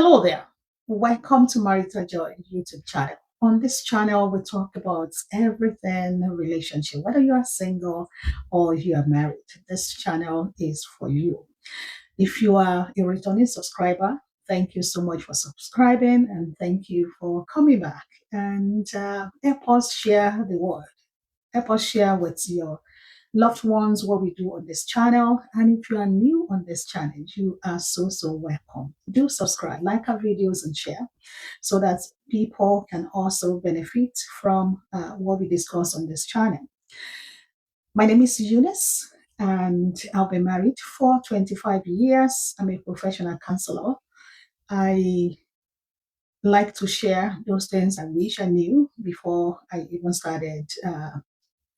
Hello there. Welcome to Marital Joy YouTube channel. On this channel, we talk about everything relationship, whether you are single or you are married. This channel is for you. If you are a returning subscriber, thank you so much for subscribing and thank you for coming back. And help us share the word. Help us share with your loved ones what we do on this channel. And if you are new on this channel, you are so welcome. Do subscribe, like our videos, and share so that people can also benefit from what we discuss on this channel. My name is Eunice, and I've been married for 25 years. I'm a professional counselor. I like to share those things I wish I knew before I even started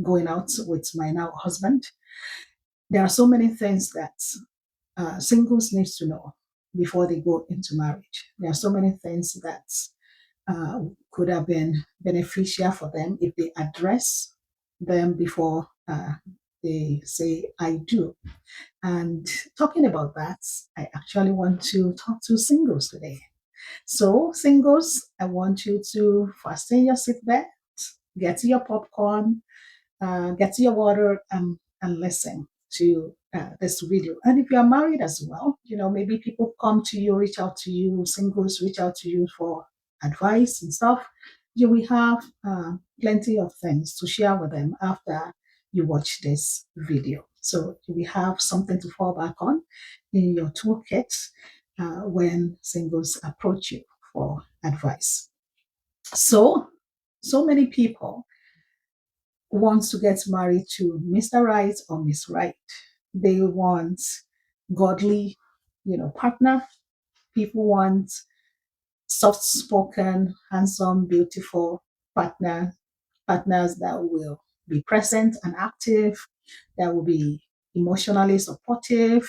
going out with my now husband. There are so many things that singles need to know before they go into marriage. There are so many things that could have been beneficial for them if they address them before they say, I do. And talking about that, I actually want to talk to singles today. So, singles, I want you to fasten your seatbelt, get your popcorn, get your water, and listen to this video. And if you are married as well, maybe people come to you, reach out to you, singles reach out to you for advice and stuff. You will have plenty of things to share with them after you watch this video. So you will have something to fall back on in your toolkit when singles approach you for advice. So many people wants to get married to Mr. Right or Miss Right. They want godly, partner. People want soft-spoken, handsome, beautiful partners that will be present and active, that will be emotionally supportive,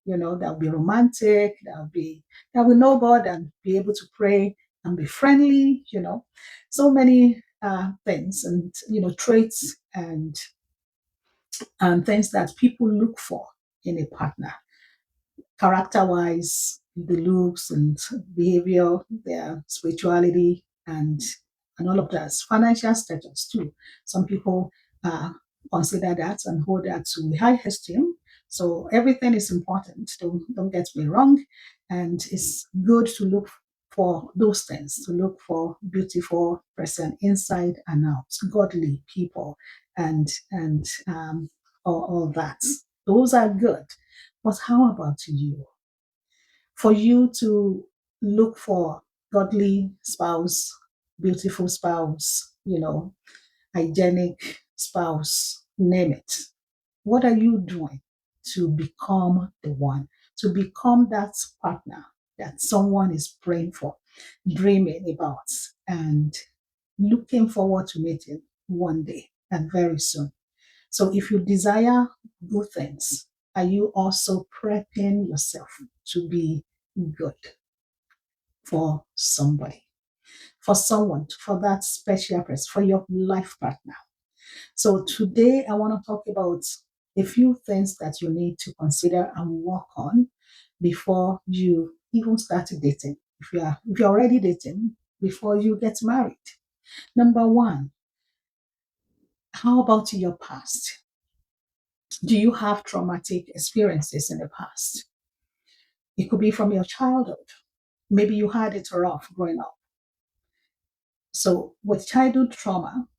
that will be romantic, that will know God and be able to pray and be friendly, so many things and traits and things that people look for in a partner, character-wise, the looks and behavior, their spirituality, and all of that. Financial status too. Some people consider that and hold that to high esteem. So everything is important. Don't get me wrong, and it's good to look for those things, to look for beautiful person inside and out, godly people, and all that. Those are good. But how about you? For you to look for godly spouse, beautiful spouse, hygienic spouse, name it. What are you doing to become the one, to become that partner that someone is praying for, dreaming about, and looking forward to meeting one day and very soon? So if you desire good things, are you also prepping yourself to be good for somebody, for someone, for that special person, for your life partner? So today I want to talk about a few things that you need to consider and work on before you even start dating. If you're already dating, before you get married. Number one, how about your past? Do you have traumatic experiences in the past? It could be from your childhood. Maybe you had it rough growing up. So with childhood trauma,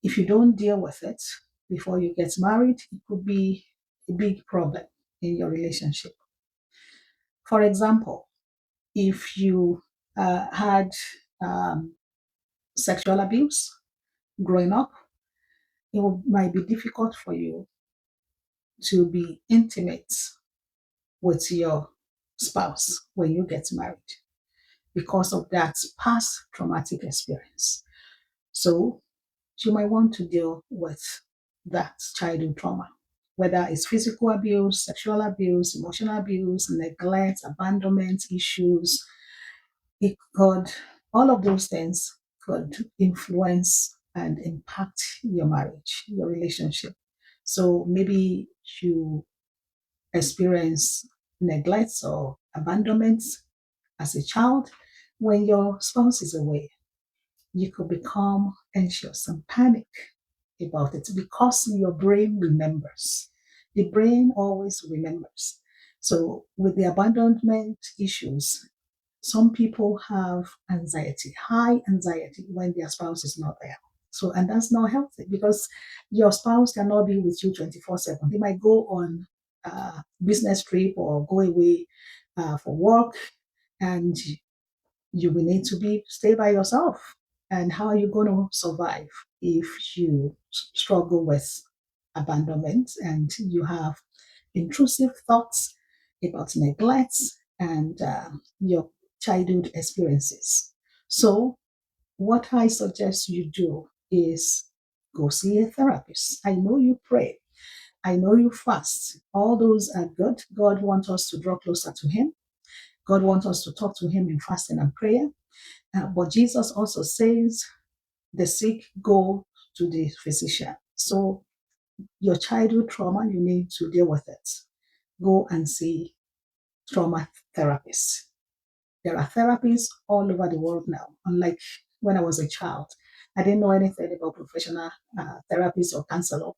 if you don't deal with it before you get married, it could be a big problem in your relationship. For example, if you had sexual abuse growing up, might be difficult for you to be intimate with your spouse when you get married because of that past traumatic experience. So you might want to deal with that childhood trauma, whether it's physical abuse, sexual abuse, emotional abuse, neglect, abandonment issues. It could, all of those things could influence and impact your marriage, your relationship. So maybe you experience neglect or abandonment as a child. When your spouse is away, you could become anxious and panic about it because your brain remembers. The brain always remembers. So, with the abandonment issues, some people have anxiety, high anxiety when their spouse is not there. So, and that's not healthy because your spouse cannot be with you 24/7. They might go on a business trip or go away for work, and you will need to be stay by yourself. And how are you going to survive if you struggle with abandonment and you have intrusive thoughts about neglect and your childhood experiences? So, what I suggest you do is go see a therapist. I know you pray. I know you fast. All those are good. God wants us to draw closer to Him. God wants us to talk to Him in fasting and prayer. But Jesus also says, the sick go to the physician. So your childhood trauma, you need to deal with it. Go and see trauma therapists. There are therapists all over the world now. Unlike when I was a child, I didn't know anything about professional therapists or counselor,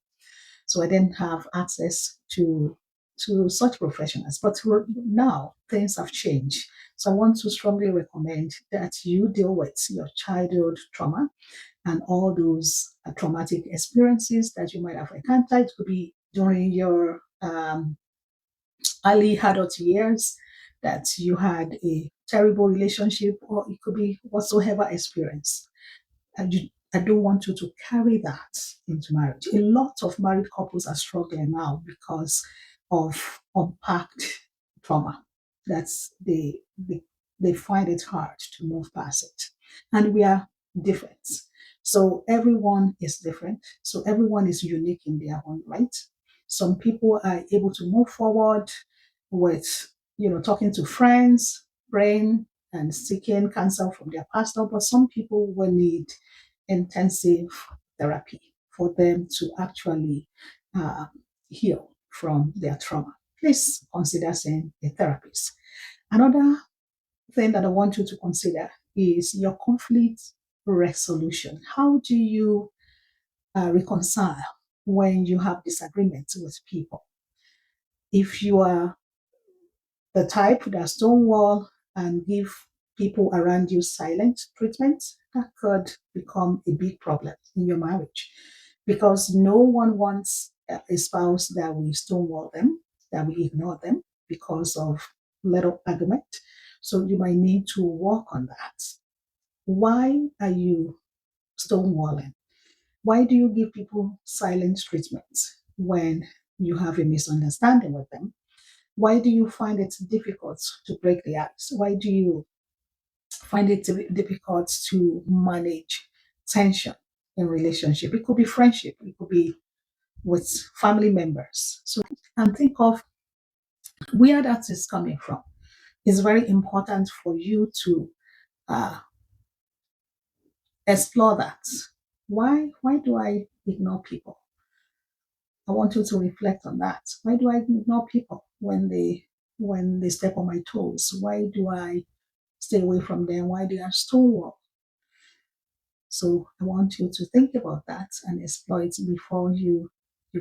so I didn't have access to such professionals. But now things have changed. So I want to strongly recommend that you deal with your childhood trauma and all those traumatic experiences that you might have encountered. It could be during your early adult years that you had a terrible relationship, or it could be whatsoever experience. And I don't want you to carry that into marriage. A lot of married couples are struggling now because of unpacked trauma. That's they find it hard to move past it. And we are different. So everyone is different. So everyone is unique in their own right. Some people are able to move forward with, talking to friends, praying, and seeking counsel from their pastor, but some people will need intensive therapy for them to actually uh, heal from their trauma. Please consider seeing a therapist. Another thing that I want you to consider is your conflict resolution. How do you reconcile when you have disagreements with people? If you are the type that stonewall and give people around you silent treatment, that could become a big problem in your marriage because no one wants a spouse that will stonewall them, that will ignore them because of little argument. So you might need to work on that. Why are you stonewalling? Why do you give people silent treatment when you have a misunderstanding with them? Why do you find it difficult to break the ice? Why do you find it difficult to manage tension in relationship? It could be friendship, it could be with family members. So, and think of where that is coming from. It's very important for you to uh, explore that. Why do I ignore people? I want you to reflect on that. Why do I ignore people when they step on my toes? Why do I stay away from them? Why do I stonewall? So I want you to think about that and explore it before you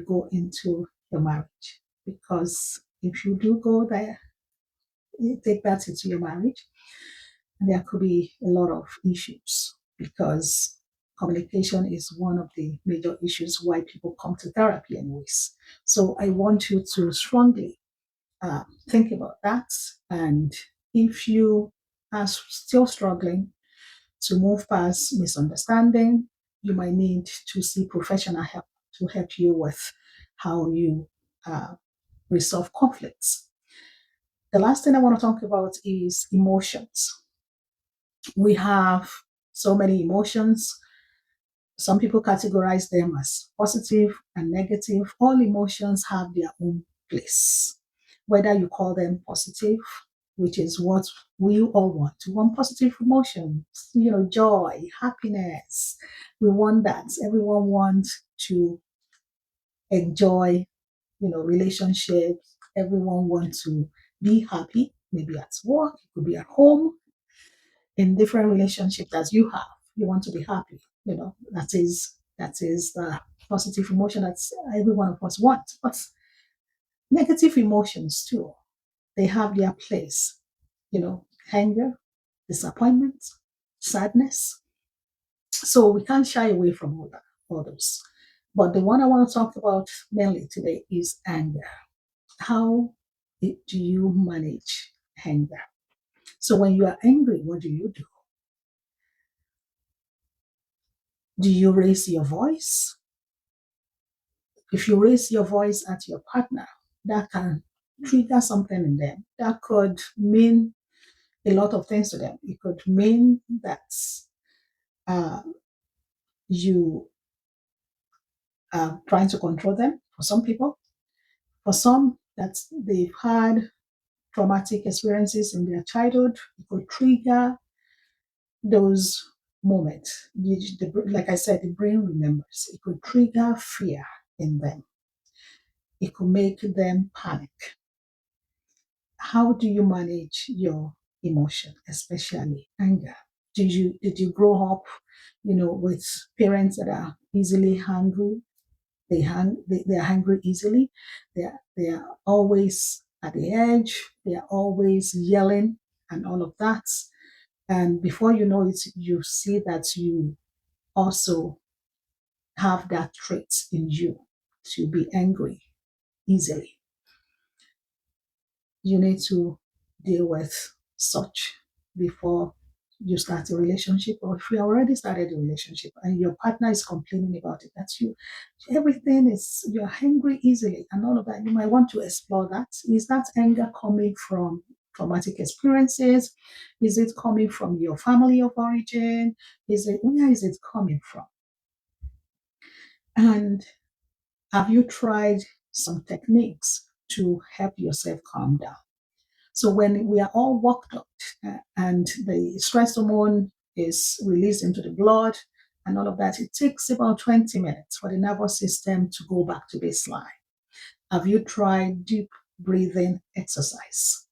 go into your marriage. Because if you do go there, you take that into your marriage, there could be a lot of issues because communication is one of the major issues why people come to therapy anyways. So I want you to strongly think about that. And if you are still struggling to move past misunderstanding, you might need to see professional help to help you with how you uh, resolve conflicts. The last thing I want to talk about is emotions. We have so many emotions. Some people categorize them as positive and negative. All emotions have their own place. Whether you call them positive, which is what we all want. We want positive emotions, joy, happiness. We want that. Everyone wants to enjoy, relationships. Everyone wants to be happy. maybe at work, it could be at home, in different relationships that you have. You want to be happy. That is the positive emotion that every one of us wants. But negative emotions too, they have their place. Anger, disappointment, sadness. So we can't shy away from all those. But the one I want to talk about mainly today is anger. How do you manage anger? So when you are angry, what do you do? Do you raise your voice? If you raise your voice at your partner, that can trigger something in them. That could mean a lot of things to them. It could mean that uh, you are trying to control them for some people. For some, that they've had traumatic experiences in their childhood, it could trigger those moments. Like I said, the brain remembers. It could trigger fear in them. It could make them panic. How do you manage your emotion, especially anger? Did you grow up, with parents that are easily angry? They are angry easily. They are always at the edge. They are always yelling and all of that. And before you know it, you see that you also have that trait in you to be angry easily. You need to deal with such before you start a relationship, or if you already started a relationship and your partner is complaining about it, that's you. Everything is, you're angry easily and all of that. You might want to explore that. Is that anger coming from traumatic experiences? Is it coming from your family of origin? Where is it coming from? And have you tried some techniques to help yourself calm down? So when we are all worked up and the stress hormone is released into the blood and all of that, it takes about 20 minutes for the nervous system to go back to baseline. Have you tried deep breathing exercise?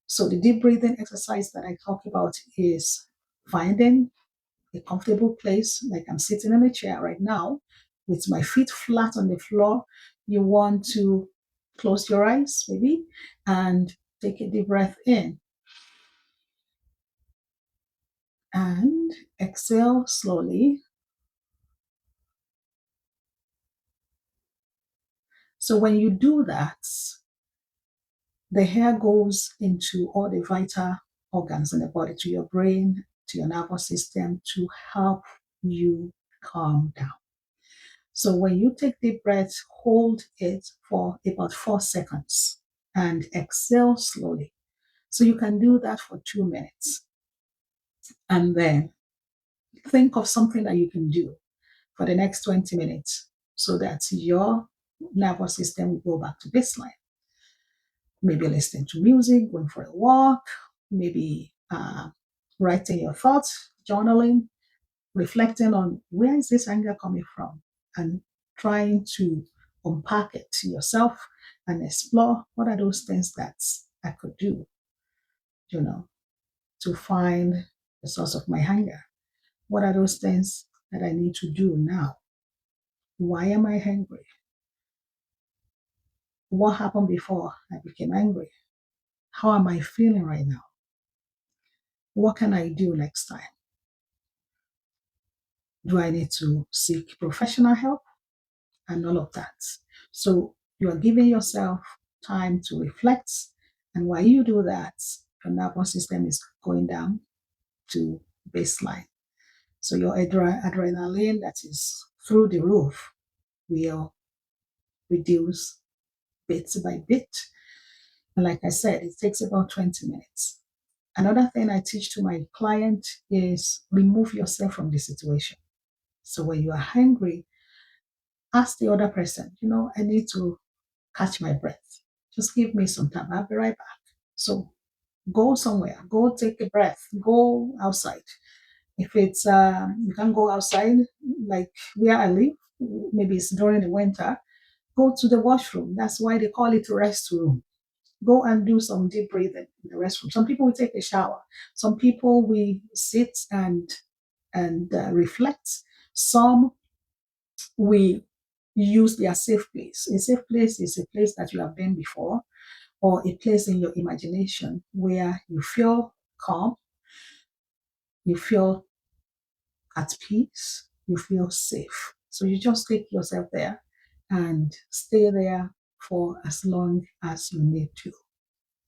So the deep breathing exercise that I talk about is finding a comfortable place, like I'm sitting in a chair right now with my feet flat on the floor. You want to close your eyes, maybe, and take a deep breath in and exhale slowly. So when you do that, the air goes into all the vital organs in the body, to your brain, to your nervous system, to help you calm down. So when you take deep breath, hold it for about 4 seconds and exhale slowly. So you can do that for 2 minutes. And then think of something that you can do for the next 20 minutes so that your nervous system will go back to baseline. Maybe listening to music, going for a walk, maybe writing your thoughts, journaling, reflecting on where is this anger coming from, and trying to unpack it to yourself and explore what are those things that I could do, you know, to find the source of my anger. What are those things that I need to do now? Why am I angry? What happened before I became angry? How am I feeling right now? What can I do next time? Do I need to seek professional help? And all of that. So you are giving yourself time to reflect. And while you do that, your nervous system is going down to baseline. So your adrenaline that is through the roof will reduce bit by bit. And like I said, it takes about 20 minutes. Another thing I teach to my client is remove yourself from the situation. So when you are angry, ask the other person, I need to catch my breath. Just give me some time. I'll be right back. So go somewhere, go take a breath, go outside. If it's you can go outside, like where I live, maybe it's during the winter, go to the washroom. That's why they call it restroom. Go and do some deep breathing in the restroom. Some people will take a shower. Some people will sit and reflect. Some will use their safe place. A safe place is a place that you have been before, or a place in your imagination where you feel calm, you feel at peace, you feel safe. So you just take yourself there and stay there for as long as you need to.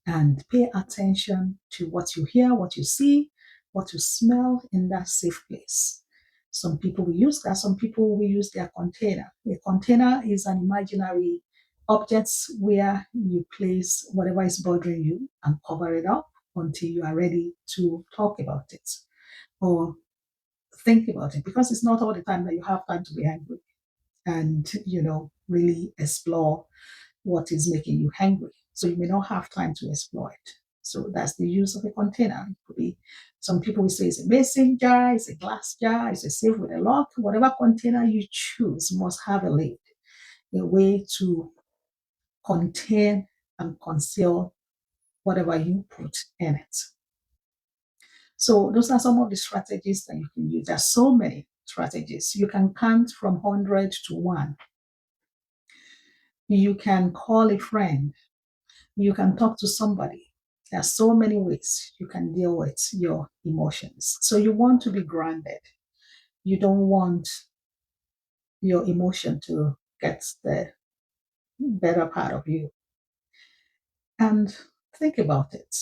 And pay attention to what you hear, what you see, what you smell in that safe place. Some people will use that, some people will use their container. A container is an imaginary object where you place whatever is bothering you and cover it up until you are ready to talk about it or think about it, because it's not all the time that you have time to be angry and really explore what is making you hungry. So you may not have time to explore it. So that's the use of a container. It could be, some people will say it's a mason jar, it's a glass jar, it's a safe with a lock. Whatever container you choose must have a lid, a way to contain and conceal whatever you put in it. So those are some of the strategies that you can use. There are so many strategies. You can count from 100 to 1. You can call a friend. You can talk to somebody. There are so many ways you can deal with your emotions. So you want to be grounded. You don't want your emotion to get the better part of you. And think about it.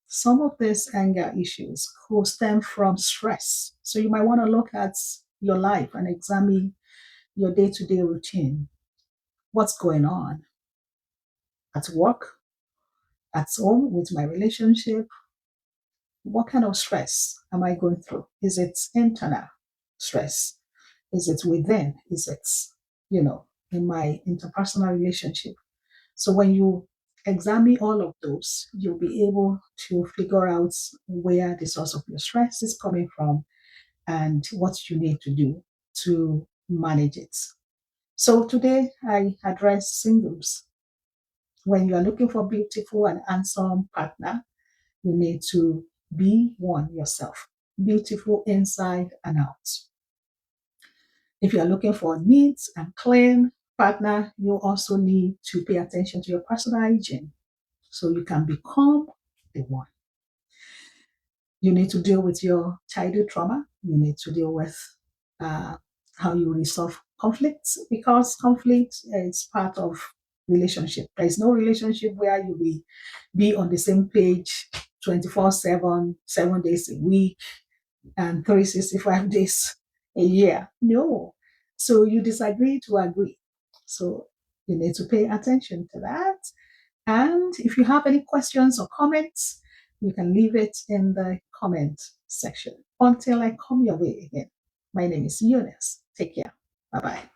Some of these anger issues could stem from stress. So you might want to look at your life and examine your day-to-day routine. What's going on at work, at home, with my relationship? What kind of stress am I going through? Is it internal stress? Is it within? Is it, in my interpersonal relationship? So when you examine all of those, you'll be able to figure out where the source of your stress is coming from and what you need to do to manage it. So today I address singles. When you are looking for a beautiful and handsome partner, you need to be one yourself, beautiful inside and out. If you are looking for a neat and clean partner, you also need to pay attention to your personal hygiene so you can become the one. You need to deal with your childhood trauma. You need to deal with uh, how you resolve conflicts, because conflict is part of relationship. There is no relationship where you will be on the same page 24/7, 7 days a week, and 365 days a year. No. So you disagree to agree. So you need to pay attention to that. And if you have any questions or comments, you can leave it in the comment section. Until I come your way again, my name is Eunice. Take care. Bye bye.